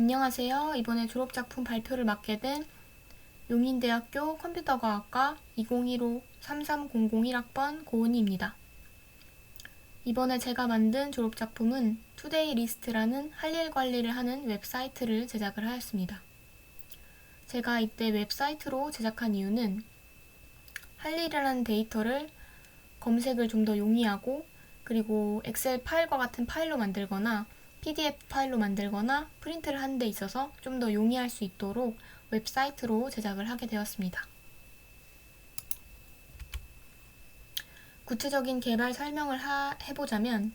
안녕하세요. 이번에 졸업작품 발표를 맡게 된 용인대학교 컴퓨터과학과 2015-33001학번 고은희입니다. 이번에 제가 만든 졸업작품은 투데이리스트라는 할 일 관리를 하는 웹사이트를 제작을 하였습니다. 제가 이때 웹사이트로 제작한 이유는 할 일이라는 데이터를 검색을 좀 더 용이하고 그리고 엑셀 파일과 같은 파일로 만들거나 PDF 파일로 만들거나 프린트를 하는 데 있어서 좀 더 용이할 수 있도록 웹사이트로 제작을 하게 되었습니다. 구체적인 개발 설명을 해보자면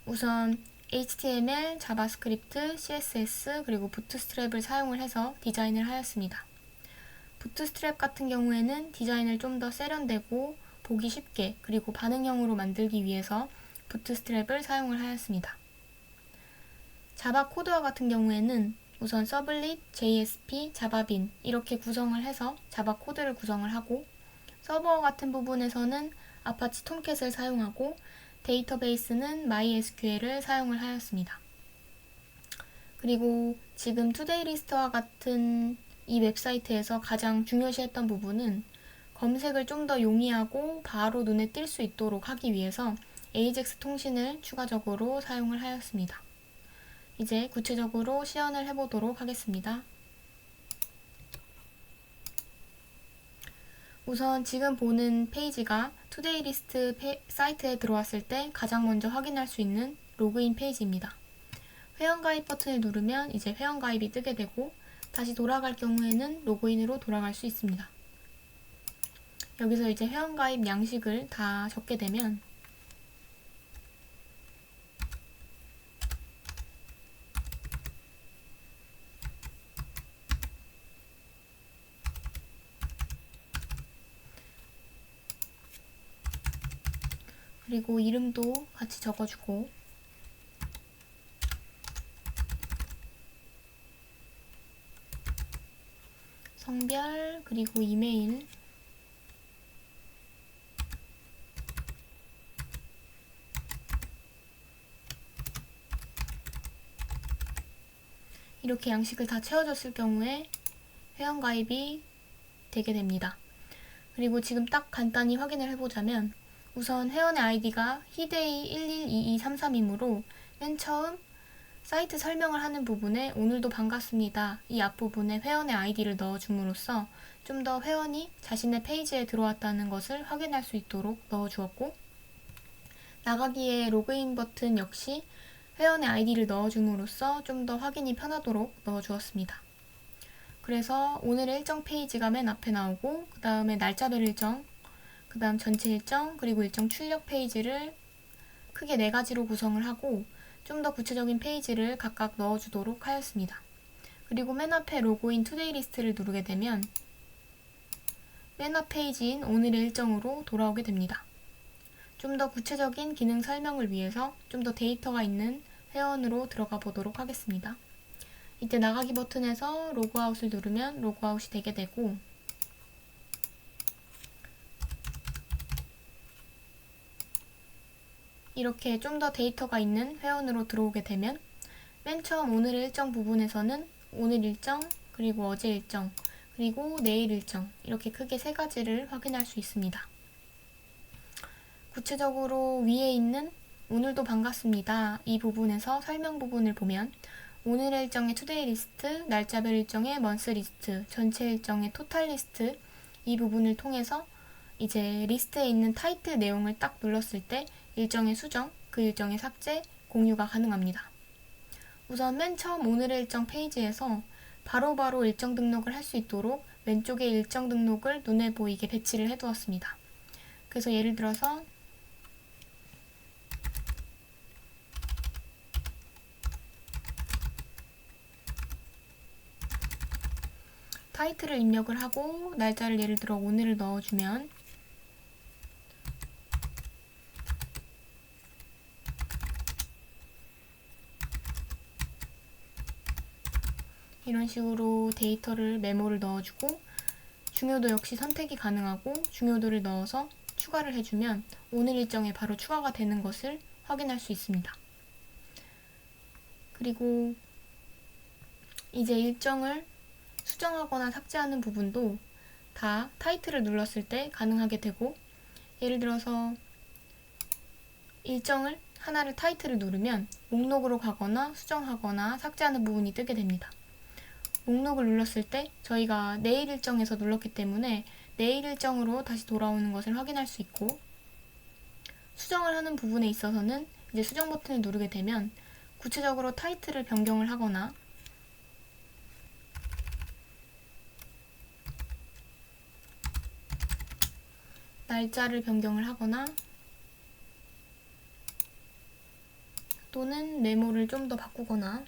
우선 HTML, 자바스크립트, CSS 그리고 부트스트랩을 사용을 해서 디자인을 하였습니다. 부트스트랩 같은 경우에는 디자인을 좀 더 세련되고 보기 쉽게 그리고 반응형으로 만들기 위해서 부트스트랩을 사용을 하였습니다. 자바 코드와 같은 경우에는 우선 서블릿, JSP, 자바빈 이렇게 구성을 해서 자바 코드를 구성을 하고 서버 같은 부분에서는 아파치 톰캣을 사용하고 데이터베이스는 MySQL을 사용을 하였습니다. 그리고 지금 투데이리스트와 같은 이 웹사이트에서 가장 중요시했던 부분은 검색을 좀 더 용이하고 바로 눈에 띌 수 있도록 하기 위해서 AJAX 통신을 추가적으로 사용을 하였습니다. 이제 구체적으로 시연을 해보도록 하겠습니다. 우선 지금 보는 페이지가 투데이리스트 사이트에 들어왔을 때 가장 먼저 확인할 수 있는 로그인 페이지입니다. 회원가입 버튼을 누르면 이제 회원가입이 뜨게 되고 다시 돌아갈 경우에는 로그인으로 돌아갈 수 있습니다. 여기서 이제 회원가입 양식을 다 적게 되면 그리고 이름도 같이 적어주고 성별 그리고 이메일 이렇게 양식을 다 채워줬을 경우에 회원가입이 되게 됩니다. 그리고 지금 딱 간단히 확인을 해보자면 우선 회원의 아이디가 히데이112233이므로 맨 처음 사이트 설명을 하는 부분에 오늘도 반갑습니다. 이 앞부분에 회원의 아이디를 넣어줌으로써 좀 더 회원이 자신의 페이지에 들어왔다는 것을 확인할 수 있도록 넣어주었고 나가기에 로그인 버튼 역시 회원의 아이디를 넣어줌으로써 좀 더 확인이 편하도록 넣어주었습니다. 그래서 오늘의 일정 페이지가 맨 앞에 나오고 그 다음에 날짜별 일정, 그 다음 전체 일정, 그리고 일정 출력 페이지를 크게 4가지로 구성을 하고 좀 더 구체적인 페이지를 각각 넣어주도록 하였습니다. 그리고 맨 앞에 로그인 투데이 리스트를 누르게 되면 맨 앞 페이지인 오늘의 일정으로 돌아오게 됩니다. 좀 더 구체적인 기능 설명을 위해서 좀 더 데이터가 있는 회원으로 들어가 보도록 하겠습니다. 이때 나가기 버튼에서 로그아웃을 누르면 로그아웃이 되게 되고 이렇게 좀 더 데이터가 있는 회원으로 들어오게 되면 맨 처음 오늘 일정 부분에서는 오늘 일정, 그리고 어제 일정, 그리고 내일 일정 이렇게 크게 3가지를 확인할 수 있습니다. 구체적으로 위에 있는 오늘도 반갑습니다. 이 부분에서 설명 부분을 보면 오늘 일정의 투데이 리스트, 날짜별 일정의 먼스 리스트, 전체 일정의 토탈 리스트 이 부분을 통해서 이제 리스트에 있는 타이틀 내용을 딱 눌렀을 때 일정의 수정, 그 일정의 삭제, 공유가 가능합니다. 우선 맨 처음 오늘의 일정 페이지에서 바로바로 일정 등록을 할 수 있도록 왼쪽에 일정 등록을 눈에 보이게 배치를 해두었습니다. 그래서 예를 들어서 타이틀을 입력을 하고 날짜를 예를 들어 오늘을 넣어주면 이런 식으로 데이터를 메모를 넣어주고 중요도 역시 선택이 가능하고 중요도를 넣어서 추가를 해주면 오늘 일정에 바로 추가가 되는 것을 확인할 수 있습니다. 그리고 이제 일정을 수정하거나 삭제하는 부분도 다 타이틀을 눌렀을 때 가능하게 되고, 예를 들어서 일정을 하나를 타이틀을 누르면 목록으로 가거나 수정하거나 삭제하는 부분이 뜨게 됩니다. 목록을 눌렀을 때 저희가 내일 일정에서 눌렀기 때문에 내일 일정으로 다시 돌아오는 것을 확인할 수 있고, 수정을 하는 부분에 있어서는 이제 수정 버튼을 누르게 되면 구체적으로 타이틀을 변경을 하거나 날짜를 변경을 하거나 또는 메모를 좀 더 바꾸거나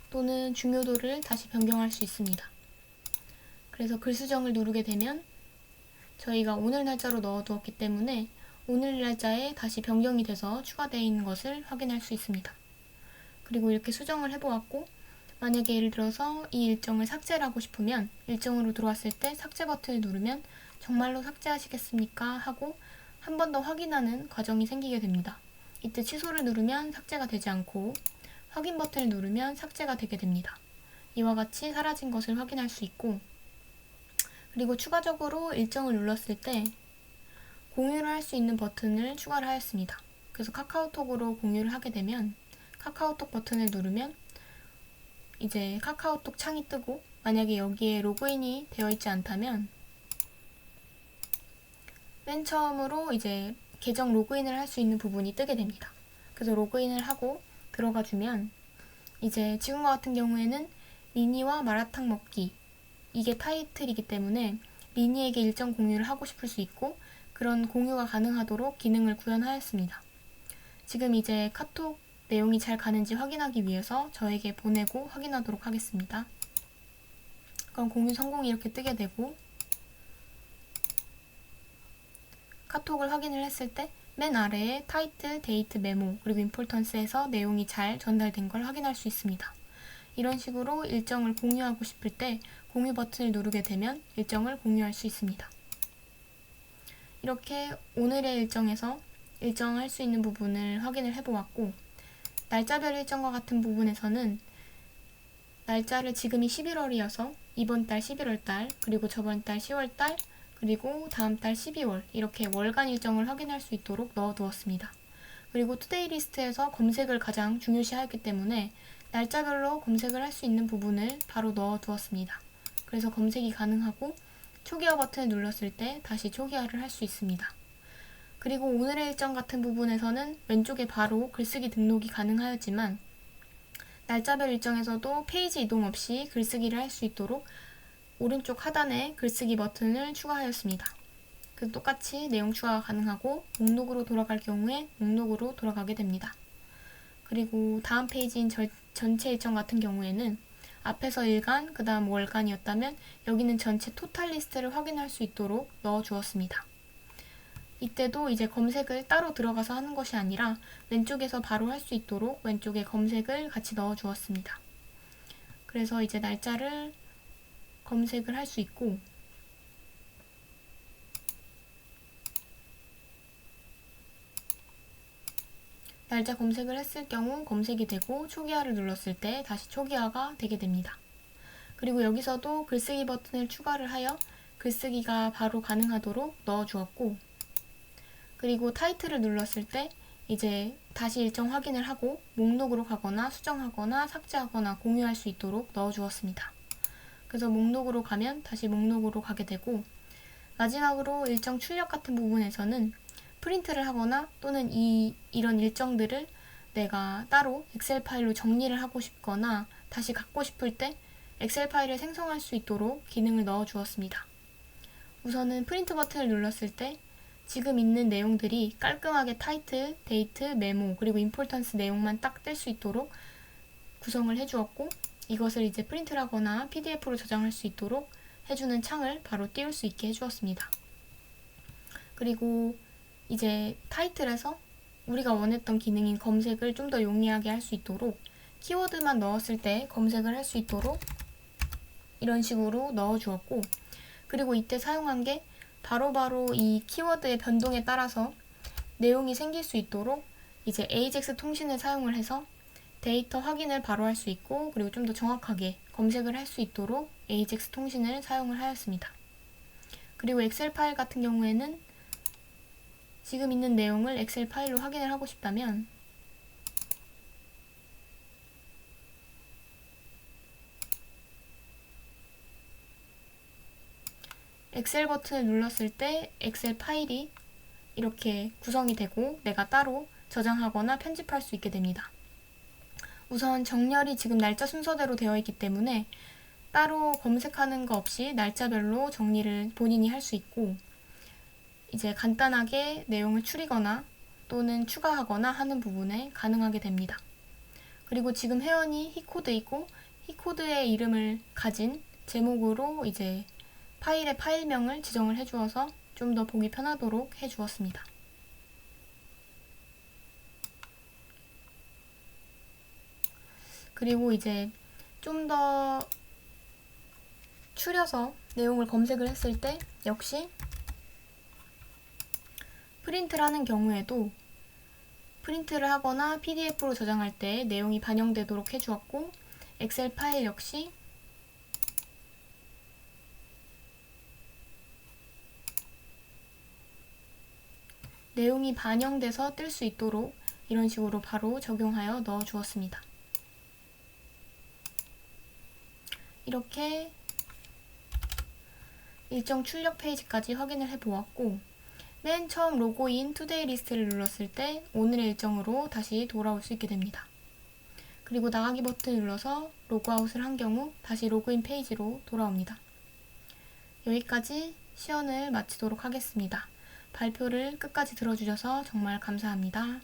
또는 중요도를 다시 변경할 수 있습니다. 그래서 글 수정을 누르게 되면 저희가 오늘 날짜로 넣어두었기 때문에 오늘 날짜에 다시 변경이 돼서 추가되어 있는 것을 확인할 수 있습니다. 그리고 이렇게 수정을 해보았고, 만약에 예를 들어서 이 일정을 삭제를 하고 싶으면 일정으로 들어왔을 때 삭제 버튼을 누르면 정말로 삭제하시겠습니까? 하고 한 번 더 확인하는 과정이 생기게 됩니다. 이때 취소를 누르면 삭제가 되지 않고 확인 버튼을 누르면 삭제가 되게 됩니다. 이와 같이 사라진 것을 확인할 수 있고, 그리고 추가적으로 일정을 눌렀을 때 공유를 할 수 있는 버튼을 추가를 하였습니다. 그래서 카카오톡으로 공유를 하게 되면 카카오톡 버튼을 누르면 이제 카카오톡 창이 뜨고, 만약에 여기에 로그인이 되어 있지 않다면 맨 처음으로 이제 계정 로그인을 할 수 있는 부분이 뜨게 됩니다. 그래서 로그인을 하고 들어가 주면 이제 지금과 같은 경우에는 리니와 마라탕 먹기, 이게 타이틀이기 때문에 리니에게 일정 공유를 하고 싶을 수 있고 그런 공유가 가능하도록 기능을 구현하였습니다. 지금 이제 카톡 내용이 잘 가는지 확인하기 위해서 저에게 보내고 확인하도록 하겠습니다. 그럼 공유 성공이 이렇게 뜨게 되고, 카톡을 확인을 했을 때 맨 아래에 타이틀, 데이트, 메모, 그리고 임포턴스에서 내용이 잘 전달된 걸 확인할 수 있습니다. 이런 식으로 일정을 공유하고 싶을 때 공유 버튼을 누르게 되면 일정을 공유할 수 있습니다. 이렇게 오늘의 일정에서 일정할 수 있는 부분을 확인을 해보았고, 날짜별 일정과 같은 부분에서는 날짜를 지금이 11월이어서 이번 달 11월달, 그리고 저번 달 10월달, 그리고 다음 달 12월 이렇게 월간 일정을 확인할 수 있도록 넣어두었습니다. 그리고 투데이 리스트에서 검색을 가장 중요시하기 때문에 날짜별로 검색을 할 수 있는 부분을 바로 넣어두었습니다. 그래서 검색이 가능하고 초기화 버튼을 눌렀을 때 다시 초기화를 할 수 있습니다. 그리고 오늘의 일정 같은 부분에서는 왼쪽에 바로 글쓰기 등록이 가능하였지만 날짜별 일정에서도 페이지 이동 없이 글쓰기를 할 수 있도록 오른쪽 하단에 글쓰기 버튼을 추가하였습니다. 그래서 똑같이 내용 추가가 가능하고 목록으로 돌아갈 경우에 목록으로 돌아가게 됩니다. 그리고 다음 페이지인 전체 일정 같은 경우에는 앞에서 일간, 그 다음 월간이었다면 여기는 전체 토탈 리스트를 확인할 수 있도록 넣어주었습니다. 이때도 이제 검색을 따로 들어가서 하는 것이 아니라 왼쪽에서 바로 할 수 있도록 왼쪽에 검색을 같이 넣어주었습니다. 그래서 이제 날짜를 검색을 할 수 있고, 날짜 검색을 했을 경우 검색이 되고 초기화를 눌렀을 때 다시 초기화가 되게 됩니다. 그리고 여기서도 글쓰기 버튼을 추가를 하여 글쓰기가 바로 가능하도록 넣어주었고, 그리고 타이틀을 눌렀을 때 이제 다시 일정 확인을 하고 목록으로 가거나 수정하거나 삭제하거나 공유할 수 있도록 넣어주었습니다. 그래서 목록으로 가면 다시 목록으로 가게 되고, 마지막으로 일정 출력 같은 부분에서는 프린트를 하거나 또는 이런 일정들을 내가 따로 엑셀 파일로 정리를 하고 싶거나 다시 갖고 싶을 때 엑셀 파일을 생성할 수 있도록 기능을 넣어 주었습니다. 우선은 프린트 버튼을 눌렀을 때 지금 있는 내용들이 깔끔하게 타이틀, 데이트, 메모, 그리고 임포턴스 내용만 딱 뜰 수 있도록 구성을 해주었고, 이것을 이제 프린트를 하거나 PDF로 저장할 수 있도록 해주는 창을 바로 띄울 수 있게 해주었습니다. 그리고 이제 타이틀에서 우리가 원했던 기능인 검색을 좀 더 용이하게 할 수 있도록 키워드만 넣었을 때 검색을 할 수 있도록 이런 식으로 넣어 주었고, 그리고 이때 사용한 게 바로바로 이 키워드의 변동에 따라서 내용이 생길 수 있도록 이제 AJAX 통신을 사용을 해서 데이터 확인을 바로 할 수 있고, 그리고 좀 더 정확하게 검색을 할 수 있도록 AJAX 통신을 사용을 하였습니다. 그리고 엑셀 파일 같은 경우에는 지금 있는 내용을 엑셀 파일로 확인을 하고 싶다면 엑셀 버튼을 눌렀을 때 엑셀 파일이 이렇게 구성이 되고 내가 따로 저장하거나 편집할 수 있게 됩니다. 우선 정렬이 지금 날짜 순서대로 되어 있기 때문에 따로 검색하는 거 없이 날짜별로 정리를 본인이 할 수 있고, 이제 간단하게 내용을 추리거나 또는 추가하거나 하는 부분에 가능하게 됩니다. 그리고 지금 회원이 히코드이고 히코드의 이름을 가진 제목으로 이제 파일의 파일명을 지정을 해주어서 좀 더 보기 편하도록 해주었습니다. 그리고 이제 좀 더 추려서 내용을 검색을 했을 때 역시 프린트를 하는 경우에도 프린트를 하거나 PDF로 저장할 때 내용이 반영되도록 해주었고, 엑셀 파일 역시 내용이 반영돼서 뜰 수 있도록 이런 식으로 바로 적용하여 넣어 주었습니다. 이렇게 일정 출력 페이지까지 확인을 해보았고, 맨 처음 로그인 투데이 리스트를 눌렀을 때 오늘의 일정으로 다시 돌아올 수 있게 됩니다. 그리고 나가기 버튼을 눌러서 로그아웃을 한 경우 다시 로그인 페이지로 돌아옵니다. 여기까지 시연을 마치도록 하겠습니다. 발표를 끝까지 들어주셔서 정말 감사합니다.